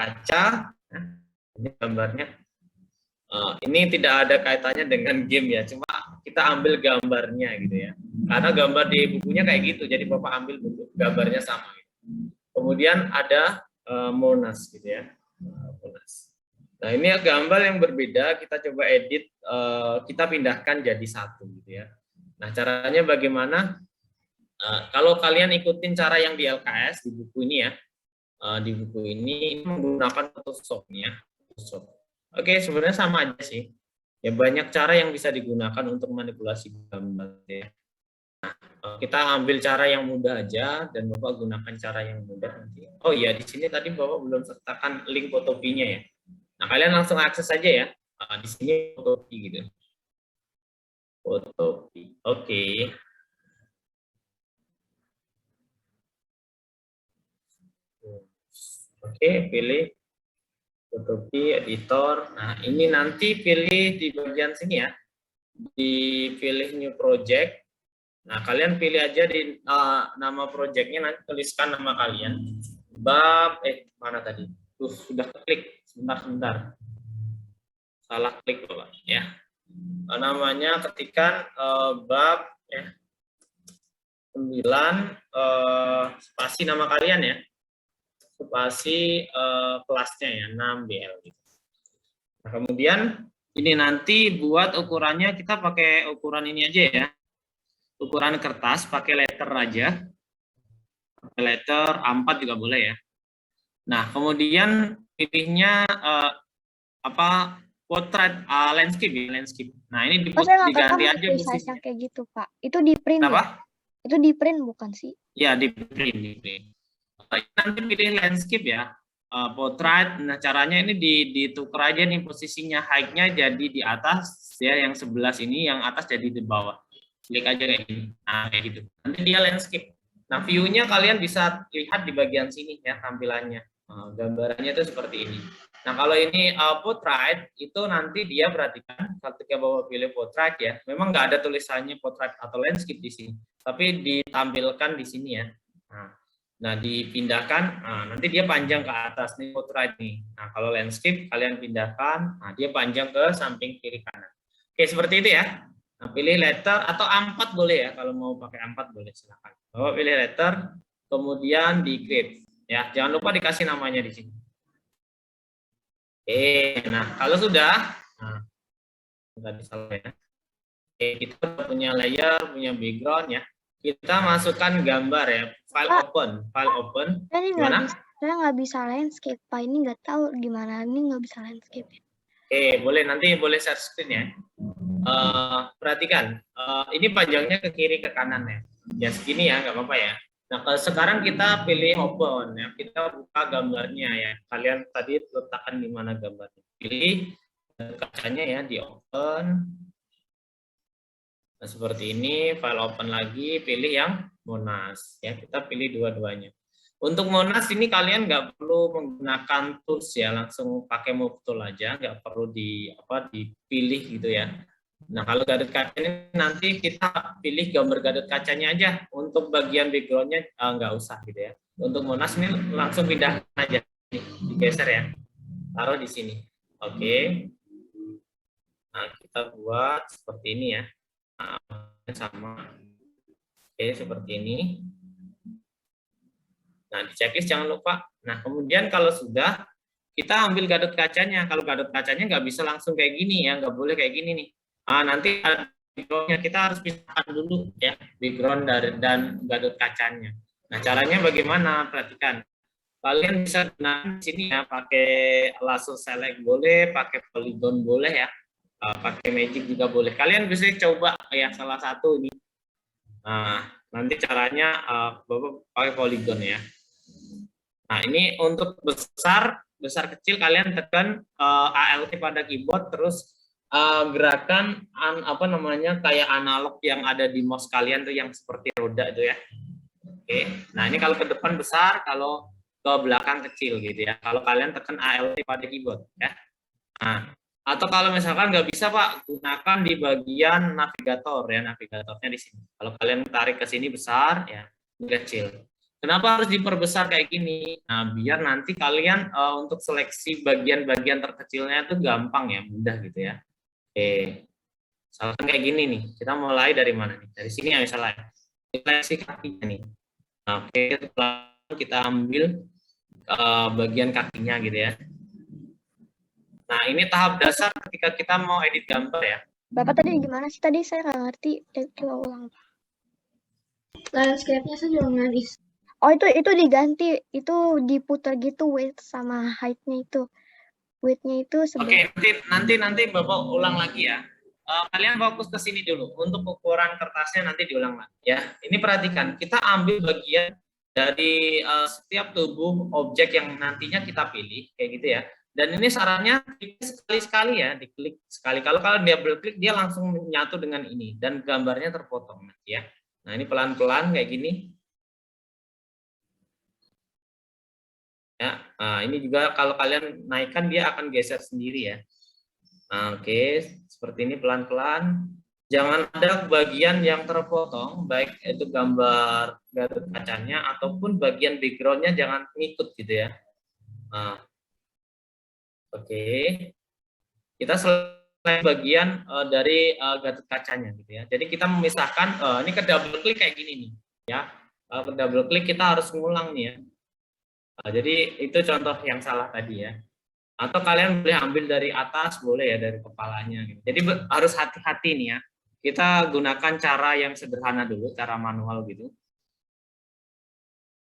kaca. Nah, ini gambarnya. Ini tidak ada kaitannya dengan game ya, cuma kita ambil gambarnya gitu ya. Karena gambar di bukunya kayak gitu, jadi Bapak ambil bentuk gambarnya sama. Gitu. Kemudian ada Monas gitu ya. Monas. Nah, ini gambar yang berbeda, kita coba edit, kita pindahkan jadi satu gitu ya. Nah, caranya bagaimana? Kalau kalian ikutin cara yang di LKS di buku ini ya, di buku ini menggunakan Photoshop-nya. Oke, sebenarnya sama aja sih. Ya banyak cara yang bisa digunakan untuk manipulasi gambar ya. Nah, kita ambil cara yang mudah aja dan Bapak gunakan cara yang mudah nanti. Oh iya, di sini tadi Bapak belum sertakan link Fotopinya ya. Nah, kalian langsung akses aja ya. Di sini Fotopi gitu. Fotopi. Oke. Oke, pilih Fotopi editor. Nah, ini nanti pilih di bagian sini ya. Dipilih new project. Nah, kalian pilih aja di nama projectnya, nanti tuliskan nama kalian. Bab, mana tadi? Sudah klik. Sebentar. Salah klik loh, Pak. Ya. Namanya ketikkan bab ya. 9 spasi nama kalian ya. Spasi kelasnya ya 6BL gitu. Nah, kemudian ini nanti buat ukurannya kita pakai ukuran ini aja ya. Ukuran kertas pakai letter aja. Pakai letter A4 juga boleh ya. Nah, kemudian pilihnya potret landscape ya, landscape. Nah, ini diganti aja posisinya. Kayak gitu, Pak. Itu di print apa? Ya? Itu di print bukan sih? Ya, di print. Nanti pilih landscape ya, portrait. Nah, caranya ini ditukar aja nih posisinya, height-nya jadi di atas ya, yang 11 ini, yang atas jadi di bawah. Klik aja kayak gini. Nah, kayak gitu. Nanti dia landscape. Nah, view-nya kalian bisa lihat di bagian sini ya tampilannya. Gambarannya itu seperti ini. Nah, kalau ini portrait itu nanti dia perhatikan ketika Bapak pilih portrait ya, memang nggak ada tulisannya portrait atau landscape di sini, tapi ditampilkan di sini ya. Nah, dipindahkan, nanti dia panjang ke atas nih portrait nih. Nah, kalau landscape kalian pindahkan, dia panjang ke samping kiri kanan. Oke, seperti itu ya. Nah, pilih letter atau A4 boleh ya, kalau mau pakai A4 boleh silakan. Bapak pilih letter, kemudian di create ya. Jangan lupa dikasih namanya di sini. Oke, nah kalau sudah, tadi salah ya. Oke, kita punya layer, punya background ya. Kita masukkan gambar ya, file open. Gimana? Saya nggak bisa landscape, Pak. Ini nggak tahu gimana, ini nggak bisa landscape. Boleh, nanti boleh share screen ya. Perhatikan, ini panjangnya ke kiri ke kanan ya. Ya segini ya, nggak apa-apa ya. Nah, sekarang kita pilih open ya, kita buka gambarnya ya. Kalian tadi letakkan di mana gambarnya. Pilih kacanya ya, di open. Nah, seperti ini, file open lagi, pilih yang Monas ya, kita pilih dua-duanya. Untuk Monas ini kalian nggak perlu menggunakan tools ya, langsung pakai move tool aja, nggak perlu dipilih gitu ya. Nah, kalau Gatot kaca ini nanti kita pilih gambar Gatot kacanya aja, untuk bagian backgroundnya nggak usah gitu ya. Untuk Monas ini langsung pindah aja, digeser ya, taruh di sini. Oke. Nah, kita buat seperti ini ya. Sama. Oke, seperti ini. Nah, di checklist jangan lupa. Nah, kemudian kalau sudah, kita ambil Gatot kacanya. Kalau Gatot kacanya nggak bisa langsung kayak gini ya, nggak boleh kayak gini nih. Nanti backgroundnya kita harus pisahkan dulu ya, background dan Gatot kacanya. Nah, caranya bagaimana? Perhatikan. Kalian bisa gunakan di sini ya, pakai lasso select boleh, pakai polygon boleh ya. Pakai magic juga boleh. Kalian bisa coba ya salah satu ini. Nah, nanti caranya Bapak pakai polygon ya. Nah, ini untuk besar kecil kalian tekan ALT pada keyboard, terus gerakan kayak analog yang ada di mouse kalian tuh yang seperti roda itu ya. Oke. Nah, ini kalau ke depan besar, kalau ke belakang kecil gitu ya. Kalau kalian tekan ALT pada keyboard ya. Nah, atau kalau misalkan nggak bisa Pak, gunakan di bagian navigator ya, navigatornya di sini. Kalau kalian tarik ke sini besar ya, kecil. Kenapa harus diperbesar kayak gini? Nah, biar nanti kalian untuk seleksi bagian-bagian terkecilnya itu gampang ya, mudah gitu ya. Oke, misalkan kayak gini nih, kita mulai dari mana nih? Dari sini ya misalnya, seleksi kakinya nih. Nah, oke, kita ambil bagian kakinya gitu ya. Nah, ini tahap dasar ketika kita mau edit gambar ya. Bapak tadi gimana sih? Tadi saya nggak ngerti. Coba ulang. Landscape-nya saya juga nggak bisa. Oh, itu diganti. Itu diputar gitu width sama height-nya itu. Width-nya itu Oke, nanti Bapak ulang lagi ya. Kalian fokus ke sini dulu. Untuk ukuran kertasnya nanti diulang lagi ya. Ini perhatikan, kita ambil bagian dari setiap tubuh objek yang nantinya kita pilih, kayak gitu ya. Dan ini sarannya sekali-sekali ya, diklik sekali. Kalau kalian double klik, dia langsung menyatu dengan ini dan gambarnya terpotong nanti ya. Nah, ini pelan-pelan kayak gini. Ya, nah, ini juga kalau kalian naikkan dia akan geser sendiri ya. Nah, oke, seperti ini pelan-pelan. Jangan ada bagian yang terpotong, baik itu gambar Gatot kacanya ataupun bagian backgroundnya jangan ngikut gitu ya. Nah, oke, kita selesai bagian dari Gatot kacanya gitu ya. Jadi kita memisahkan, ini ke double klik kayak gini nih, ya. Ke double klik kita harus ngulang nih ya. Nah, jadi itu contoh yang salah tadi ya. Atau kalian boleh ambil dari atas, boleh ya dari kepalanya. Gitu. Jadi harus hati-hati nih ya. Kita gunakan cara yang sederhana dulu, cara manual gitu.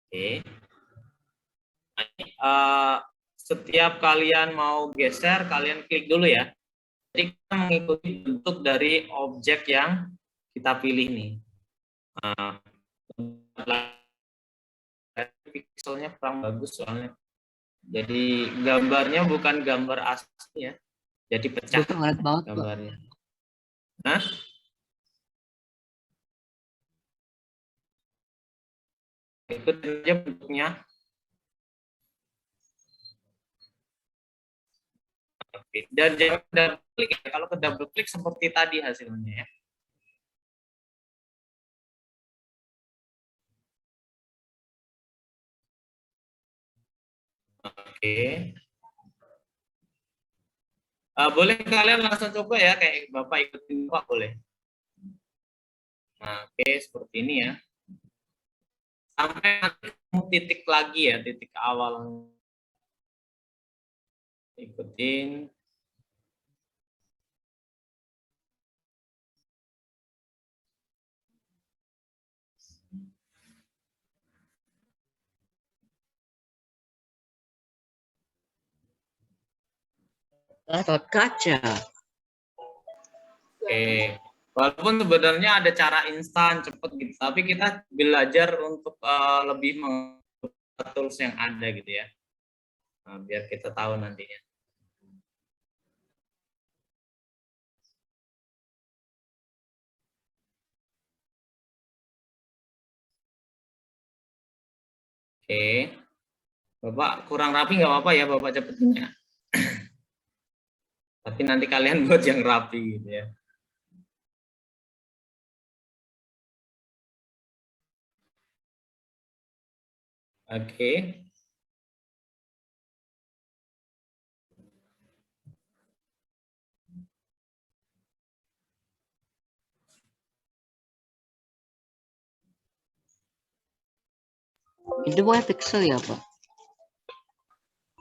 Oke. Setiap kalian mau geser, kalian klik dulu ya. Jadi kita mengikuti bentuk dari objek yang kita pilih nih. Pixelnya kurang bagus soalnya. Jadi gambarnya bukan gambar asli ya. Jadi pecah gambarnya. Hah? Ikut aja bentuknya. Oke. Dan jangan double klik ya. Kalau ke double klik seperti tadi hasilnya ya. Oke. Boleh kalian langsung coba ya, kayak Bapak ikutin Bapak boleh. Nah, oke, seperti ini ya. Sampai nanti titik lagi ya, titik awal. Ikutin. Gatot kaca. Oke. Walaupun sebenarnya ada cara instan, cepet gitu, tapi kita belajar untuk lebih mengatur tools yang ada gitu ya. Nah, biar kita tahu nantinya. Oke. Bapak kurang rapi nggak apa-apa ya, Bapak cepetin ya. Tapi nanti kalian buat yang rapi gitu ya. Oke. Itu bukan pixel ya, Pak?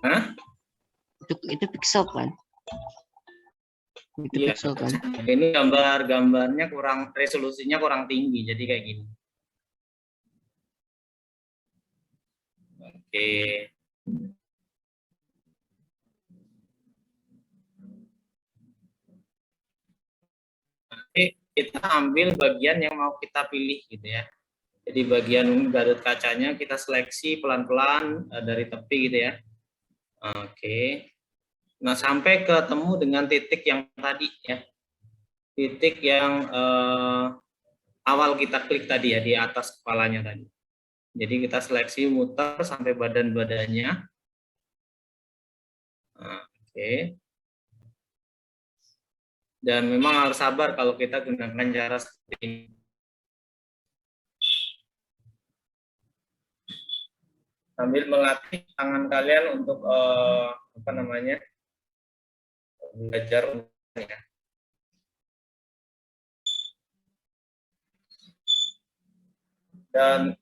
Hah? Itu pixel kan? Itu Iya. pixel kan? Ini gambarnya kurang, resolusinya kurang tinggi, jadi kayak gini. Oke. Nanti kita ambil bagian yang mau kita pilih gitu ya. Jadi bagian Gatot kacanya kita seleksi pelan-pelan dari tepi gitu ya. Oke. Nah, sampai ketemu dengan titik yang tadi ya. Titik yang awal kita klik tadi ya, di atas kepalanya tadi. Jadi kita seleksi muter sampai badan-badannya. Oke. Dan memang harus sabar kalau kita gunakan cara seperti ini. sambil melatih tangan kalian untuk apa namanya, belajar ya. Dan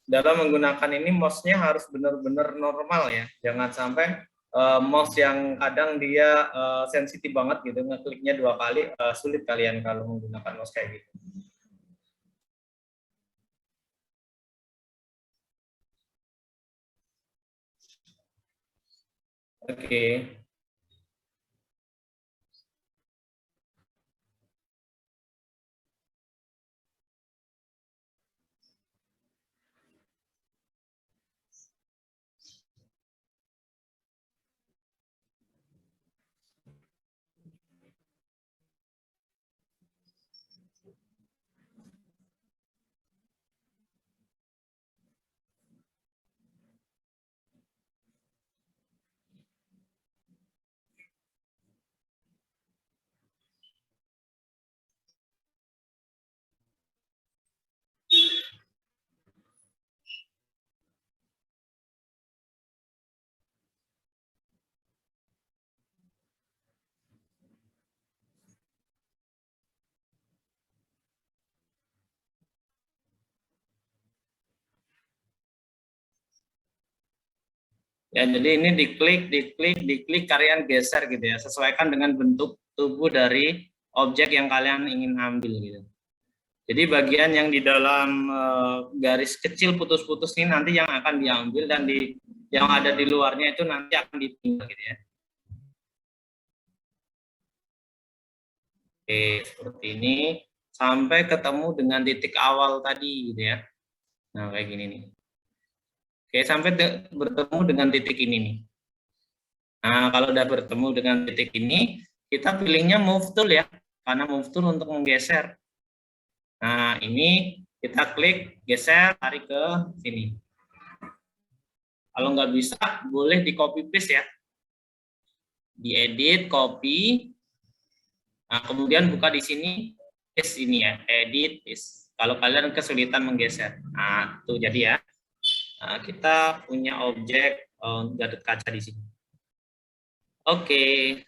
dalam menggunakan ini mouse-nya harus benar-benar normal ya, jangan sampai mouse yang kadang dia sensitif banget gitu, ngekliknya 2 kali, sulit kalian kalau menggunakan mouse kayak gitu. Oke. Ya, jadi ini diklik, kalian geser gitu ya, sesuaikan dengan bentuk tubuh dari objek yang kalian ingin ambil gitu. Jadi bagian yang di dalam garis kecil putus-putus ini nanti yang akan diambil, dan yang ada di luarnya itu nanti akan ditinggal gitu ya. Oke, seperti ini sampai ketemu dengan titik awal tadi gitu ya. Nah, kayak gini nih. Oke, sampai bertemu dengan titik ini nih. Nah, kalau udah bertemu dengan titik ini, kita pilihnya move tool ya, karena move tool untuk menggeser. Nah, ini kita klik, geser, tarik ke sini. Kalau nggak bisa, boleh di copy paste ya. Diedit, copy. Nah, kemudian buka di sini, paste ini ya, edit, paste. Kalau kalian kesulitan menggeser. Nah, tuh jadi ya. Nah, kita punya objek Gatot Kaca di sini. Oke.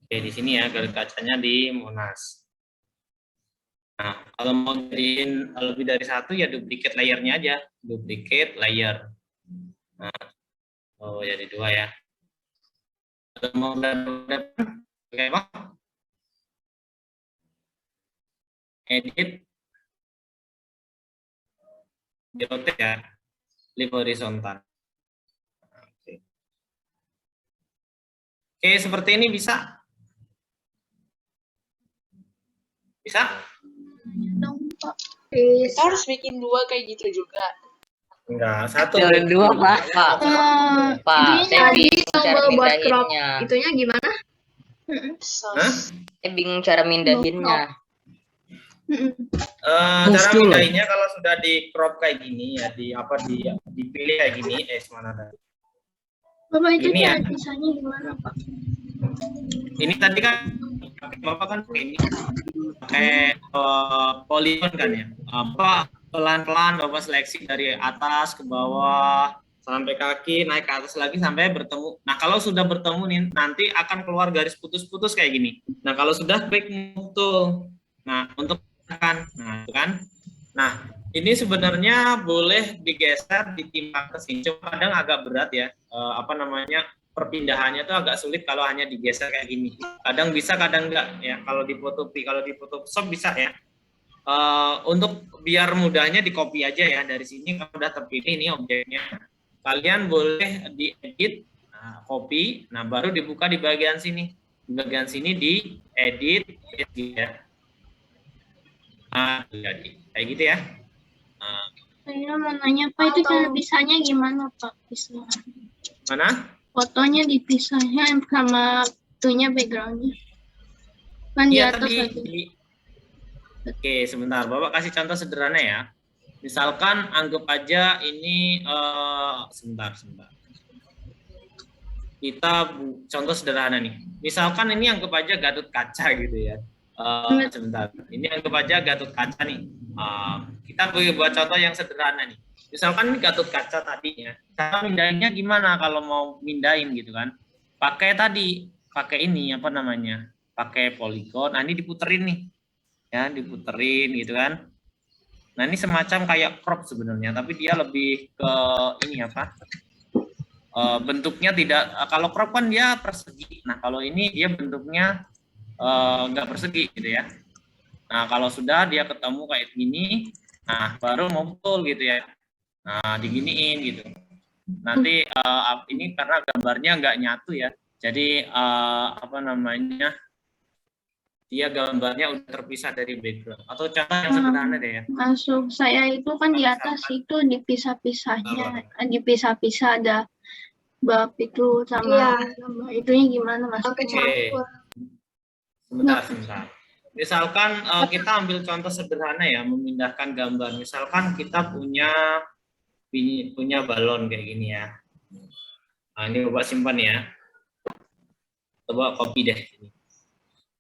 Oke, di sini ya Gatot Kacanya di Monas. Nah, kalau mau jadiin lebih dari satu ya duplicate layernya aja, duplicate layer. Nah, oh jadi 2 ya. Kalau mau oke, edit, di rotate ya, flip horizontal. Oke, seperti ini bisa? Bisa? Kita harus bikin 2 kayak gitu juga. Enggak, 1. Jangan 2, Pak. Pak, saya bingung cara buat crop mindahinnya. itunya gimana? Hah? Saya bingung cara mindahinnya. Cara mindahinnya kalau sudah di crop kayak gini ya, dipilih kayak gini, mana tadi? Bapak itu Ini ya. cara pisahnya gimana, Pak? Ini tadi kan Bapak kan pakai ini, pakai polygon kan ya. Apa pelan-pelan Bapak seleksi dari atas ke bawah sampai kaki, naik ke atas lagi sampai bertemu. Nah, kalau sudah bertemu nih nanti akan keluar garis putus-putus kayak gini. Nah, kalau sudah klik move tool. Nah, untuk kan, nah itu kan. Nah, ini sebenarnya boleh digeser, ditimbang ke sini. Cuma kadang agak berat ya. Apa namanya? Perpindahannya tuh agak sulit kalau hanya digeser kayak gini. Kadang bisa, kadang enggak ya. Kalau di Photoshop bisa ya. Untuk biar mudahnya di copy aja ya dari sini. Kalau udah terpilih ini objeknya, kalian boleh diedit, copy. Nah, baru dibuka di bagian sini. Di bagian sini di edit ya. Jadi kayak gitu ya. Saya mau nanya, Pak, itu cara pisahnya gimana, Pak? Pisah. Mana? Fotonya dipisahnya sama itunya backgroundnya. Kan di Iya atas tadi. lagi. Oke, sebentar. Bapak kasih contoh sederhana ya. Misalkan anggap aja ini sebentar. Kita contoh sederhana nih. Misalkan ini anggap aja Gatot Kaca gitu ya. Sebentar. Ini anggap aja Gatot Kaca nih. Kita Kita buat contoh yang sederhana nih. Misalkan ini Gatot Kaca tadinya, cara mindahinnya gimana kalau mau mindahin gitu kan? Pakai ini apa namanya? Pakai poligon. Nah, ini diputerin nih. Ya, diputerin gitu kan. Nah, ini semacam kayak crop sebenarnya, tapi dia lebih ke ini apa? Bentuknya tidak, kalau crop kan dia persegi. Nah, kalau ini dia bentuknya nggak persegi gitu ya. Nah, kalau sudah dia ketemu kayak gini, nah baru muncul gitu ya. Nah, diginiin gitu. Nanti ini karena gambarnya nggak nyatu ya. Jadi apa namanya? Dia gambarnya udah terpisah dari background. Atau contoh yang sederhana deh ya. Masuk saya itu kan di atas itu dipisah-pisah ada bab itu sama itunya gimana Mas? Oke. Sebentar. Misalkan kita ambil contoh sederhana ya, memindahkan gambar. Misalkan kita punya balon kayak gini ya. Nah, ini Bapak simpan ya. Coba copy deh.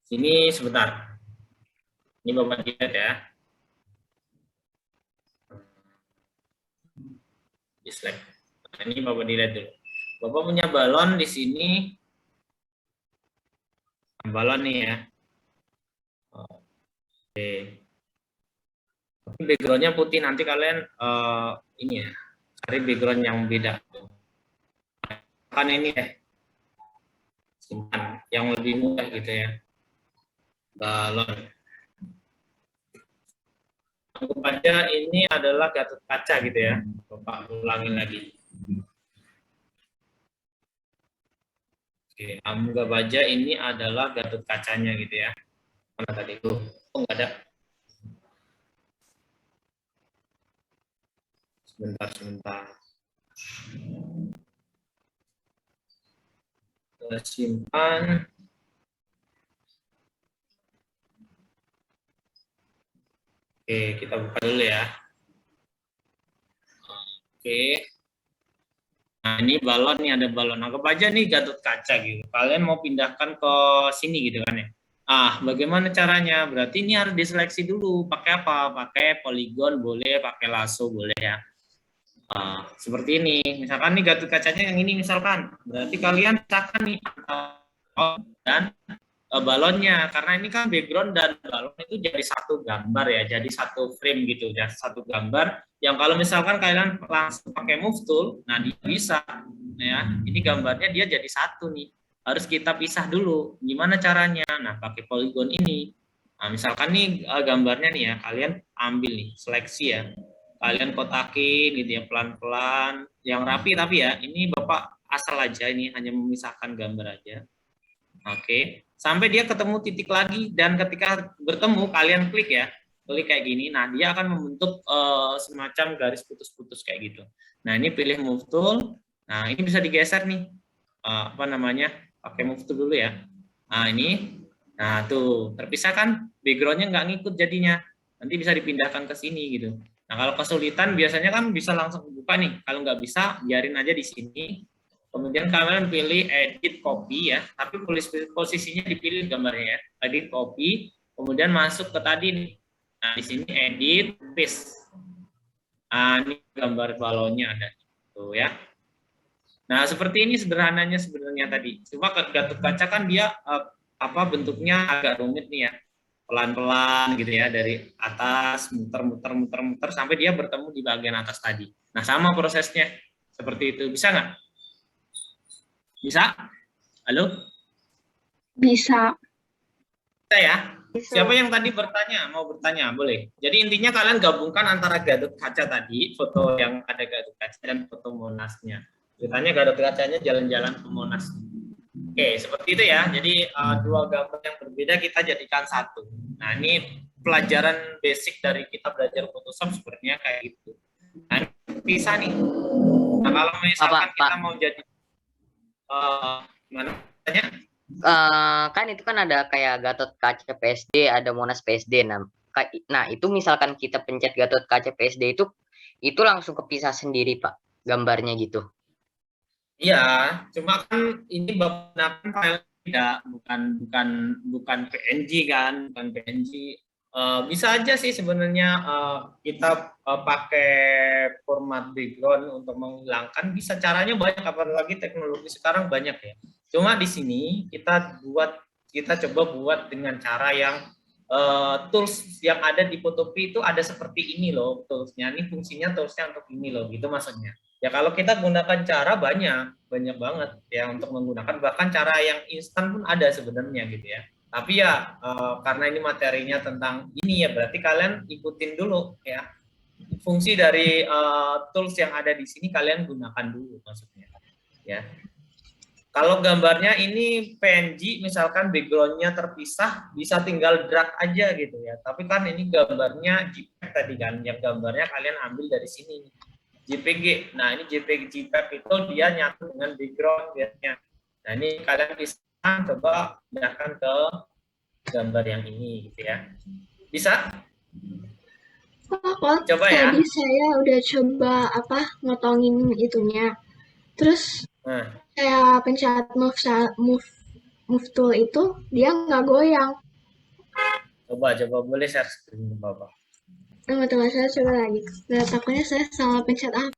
Sini sebentar. Ini Bapak lihat ya. Di slide. Nah, ini Bapak dilihat dulu. Bapak punya balon di sini. Balon nih ya. Oke. Backgroundnya putih, nanti kalian ini ya, cari background yang beda. Kan ini ya, simpan yang lebih mudah gitu ya. Balon. Anggap aja ini adalah Gatot Kaca gitu ya. Bapak ulangin lagi. Oke, anggap aja ini adalah Gatot Kacanya gitu ya. Mana tadi itu? Oh, nggak ada. Sebentar. Kita simpan. Oke, kita buka dulu ya. Oke. Nah, ini balon nih, ada balon. Anggap aja nih Gatot Kaca gitu. Kalian mau pindahkan ke sini gitu kan ya. Bagaimana caranya? Berarti ini harus diseleksi dulu. Pakai apa? Pakai poligon boleh, pakai lasso boleh ya. Seperti ini. Misalkan nih Gatot Kacanya yang ini misalkan. Berarti kalian pisahkan nih dan balonnya, karena ini kan background dan balon itu jadi satu gambar ya, jadi satu frame gitu ya, satu gambar yang kalau misalkan kalian langsung pakai move tool, nah dia bisa ya, ini gambarnya dia jadi satu nih, harus kita pisah dulu. Gimana caranya? Nah, pakai polygon ini. Nah, misalkan nih gambarnya nih ya, kalian ambil nih, seleksi ya, kalian kotakin gitu ya, pelan-pelan, yang rapi. Tapi ya ini Bapak asal aja, ini hanya memisahkan gambar aja. Oke, sampai dia ketemu titik lagi, dan ketika bertemu kalian klik ya, klik kayak gini. Nah, dia akan membentuk semacam garis putus-putus kayak gitu. Nah, ini pilih move tool. Nah, ini bisa digeser nih, apa namanya, pakai move tool dulu ya. Nah, ini, nah tuh terpisah kan, backgroundnya nggak ngikut jadinya. Nanti bisa dipindahkan ke sini gitu. Nah, kalau kesulitan biasanya kan bisa langsung buka nih. Kalau nggak bisa, biarin aja di sini. Kemudian kalian pilih edit copy ya, tapi posisinya dipilih gambarnya ya. Edit copy, kemudian masuk ke tadi nih. Nah, di sini edit paste. Nah, ini gambar balonnya ada tuh ya. Nah, seperti ini sederhananya sebenarnya tadi. Cuma Gatot Kaca kan dia apa bentuknya agak rumit nih ya. Pelan-pelan gitu ya, dari atas muter sampai dia bertemu di bagian atas tadi. Nah, sama prosesnya seperti itu. Bisa nggak? Bisa? Halo? Bisa. Bisa ya? Siapa yang tadi bertanya? Mau bertanya? Boleh. Jadi intinya kalian gabungkan antara Gatot Kaca tadi, foto yang ada Gatot Kaca, dan foto Monasnya. Ceritanya Gatot Kacanya jalan-jalan ke Monas. Oke, seperti itu ya. Jadi dua gambar yang berbeda kita jadikan satu. Nah, ini pelajaran basic dari kita belajar Photoshop sebenarnya kayak gitu. Nah, ini bisa nih. Nah, kalau misalkan kita mau jadi gimana tanya? Kan itu kan ada kayak Gatot Kaca PSD, ada Monas PSD. Nah, itu misalkan kita pencet Gatot Kaca PSD itu langsung kepisah sendiri, Pak, gambarnya gitu. Iya, cuma kan ini menggunakan file tidak, bukan PNG kan, bukan PNG. Bisa aja sih sebenarnya kita pakai format background untuk menghilangkan, bisa, caranya banyak, apalagi teknologi sekarang banyak ya. Cuma di sini kita coba buat dengan cara yang tools yang ada di Photopea itu ada seperti ini loh toolsnya, ini fungsinya toolsnya untuk ini loh, gitu maksudnya. Ya kalau kita gunakan cara banyak banget ya untuk menggunakan, bahkan cara yang instan pun ada sebenarnya gitu ya. Tapi ya karena ini materinya tentang ini ya, berarti kalian ikutin dulu ya. Fungsi dari tools yang ada di sini kalian gunakan dulu maksudnya. Ya. Kalau gambarnya ini PNG, misalkan backgroundnya terpisah, bisa tinggal drag aja gitu ya. Tapi kan ini gambarnya JPEG tadi kan, yang gambarnya kalian ambil dari sini. JPG. Nah ini JPEG itu dia nyatu dengan background biasanya. Nah ini kalian bisa coba pindahkan ke gambar yang ini gitu ya. Bisa? Kok Coba ya. tadi saya udah coba ngotongin itunya. Terus saya pencet move tool itu dia nggak goyang. Coba boleh share screen Bapak. Tunggu saya coba lagi. Nah, takutnya saya salah pencet apa.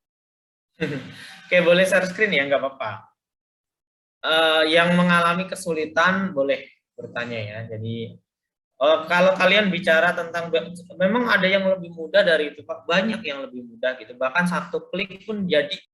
Oke, boleh share screen ya, nggak apa-apa. Yang mengalami kesulitan boleh bertanya ya. Jadi kalau kalian bicara tentang, memang ada yang lebih mudah dari itu Pak, banyak yang lebih mudah gitu. Bahkan satu klik pun jadi